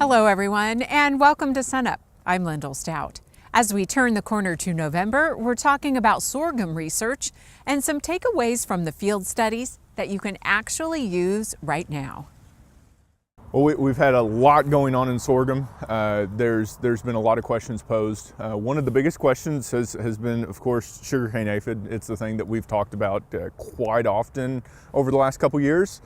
Hello everyone, and welcome to SUNUP. I'm Lyndall Stout. As we turn the corner to November, we're talking about sorghum research and some takeaways from the field studies that you can actually use right now. Well, we've had a lot going on in sorghum. There's been a lot of questions posed. One of the biggest questions has been, of course, sugarcane aphid. It's the thing that we've talked about quite often over the last couple years.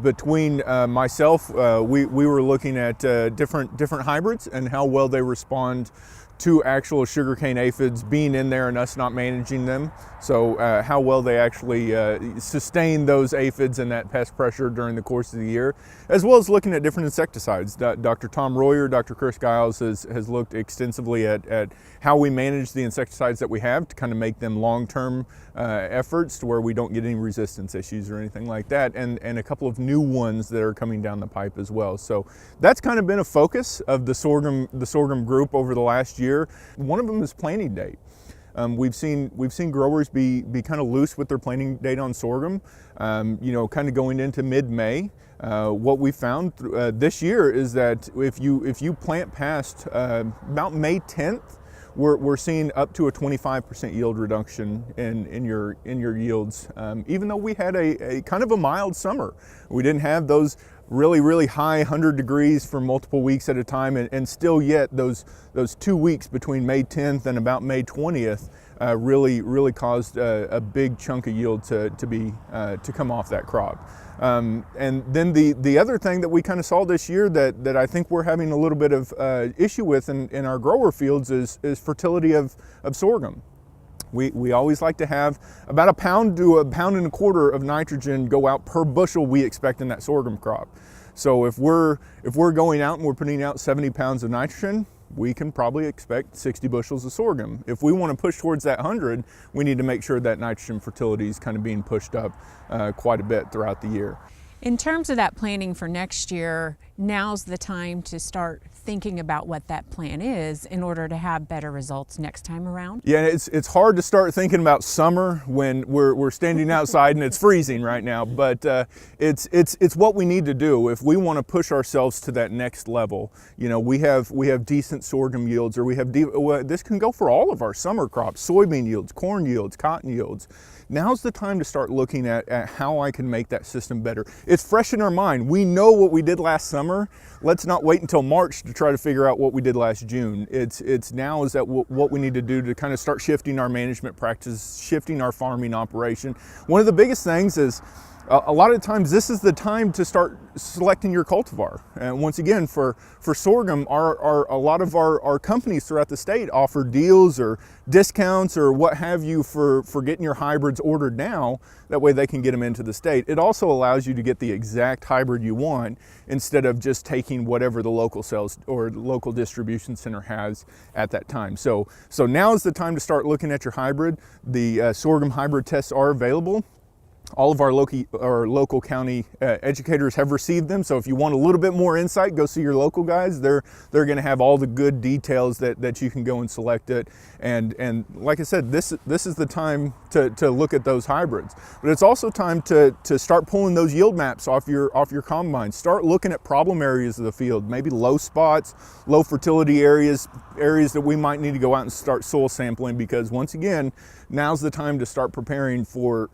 Between myself, we were looking at different hybrids and how well they respond to actual sugarcane aphids being in there and us not managing them. So how well they actually sustain those aphids and that pest pressure during the course of the year, as well as looking at different insecticides. Dr. Tom Royer, Dr. Chris Giles has looked extensively at how we manage the insecticides that we have to kind of make them long-term efforts to where we don't get any resistance issues or anything like that, and a couple of new ones that are coming down the pipe as well. So that's kind of been a focus of the sorghum group over the last year. One of them is planting date. We've seen growers be kind of loose with their planting date on sorghum, kind of going into mid-May. What we found this year is that if you plant past about May 10th, we're seeing up to a 25% yield reduction in your yields, even though we had a kind of a mild summer. We didn't have those really high 100 degrees for multiple weeks at a time, and still yet those 2 weeks between May 10th and about May 20th really caused a big chunk of yield to come off that crop. And then the other thing that we kind of saw this year that I think we're having a little bit of issue with in our grower fields is fertility of sorghum. We always like to have about 1 pound to 1.25 pounds of nitrogen go out per bushel we expect in that sorghum crop. So if we're going out and we're putting out 70 pounds of nitrogen, we can probably expect 60 bushels of sorghum. If we want to push towards that 100, we need to make sure that nitrogen fertility is kind of being pushed up quite a bit throughout the year. In terms of that planning for next year, now's the time to start thinking about what that plan is in order to have better results next time around. Yeah, it's hard to start thinking about summer when we're standing outside and it's freezing right now, but it's what we need to do if we want to push ourselves to that next level. We have decent sorghum yields, or this can go for all of our summer crops: soybean yields, corn yields, cotton yields. Now's the time to start looking at how I can make that system better. It's fresh in our mind. We know what we did last summer. Let's not wait until March to try to figure out what we did last June. It's now is that what we need to do to kind of start shifting our management practices, shifting our farming operation. One of the biggest things is a lot of times this is the time to start selecting your cultivar. And once again, for sorghum, a lot of our companies throughout the state offer deals or discounts or what have you for getting your hybrids ordered now. That way they can get them into the state. It also allows you to get the exact hybrid you want instead of just taking whatever the local sales or local distribution center has at that time. So now is the time to start looking at your hybrid. The sorghum hybrid tests are available. All of our local county educators have received them, so if you want a little bit more insight, go see your local guys. They're going to have all the good details that you can go and select it. And like I said, this is the time to look at those hybrids. But it's also time to start pulling those yield maps off your combine. Start looking at problem areas of the field, maybe low spots, low fertility areas that we might need to go out and start soil sampling, because once again, now's the time to start preparing for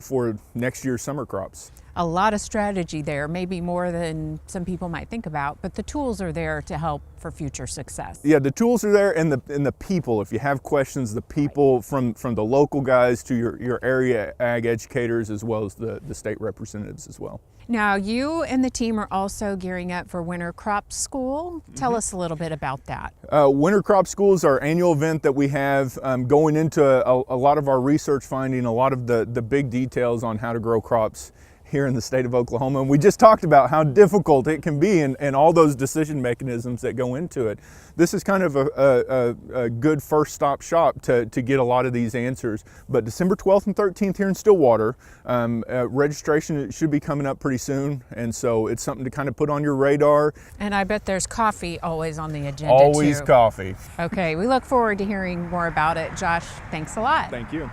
next year's summer crops. A lot of strategy there, maybe more than some people might think about, but the tools are there to help for future success. Yeah, the tools are there, and the people. If you have questions, the people from the local guys to your area ag educators, as well as the state representatives as well. Now, you and the team are also gearing up for Winter Crop School. Tell us a little bit about that. Winter Crop School is our annual event that we have going into a lot of our research finding, a lot of the big details on how to grow crops here in the state of Oklahoma. And we just talked about how difficult it can be and all those decision mechanisms that go into it. This is kind of a good first stop shop to get a lot of these answers. But December 12th and 13th here in Stillwater, registration should be coming up pretty soon. And so it's something to kind of put on your radar. And I bet there's coffee always on the agenda Always too. Coffee. Okay, we look forward to hearing more about it. Josh, thanks a lot. Thank you.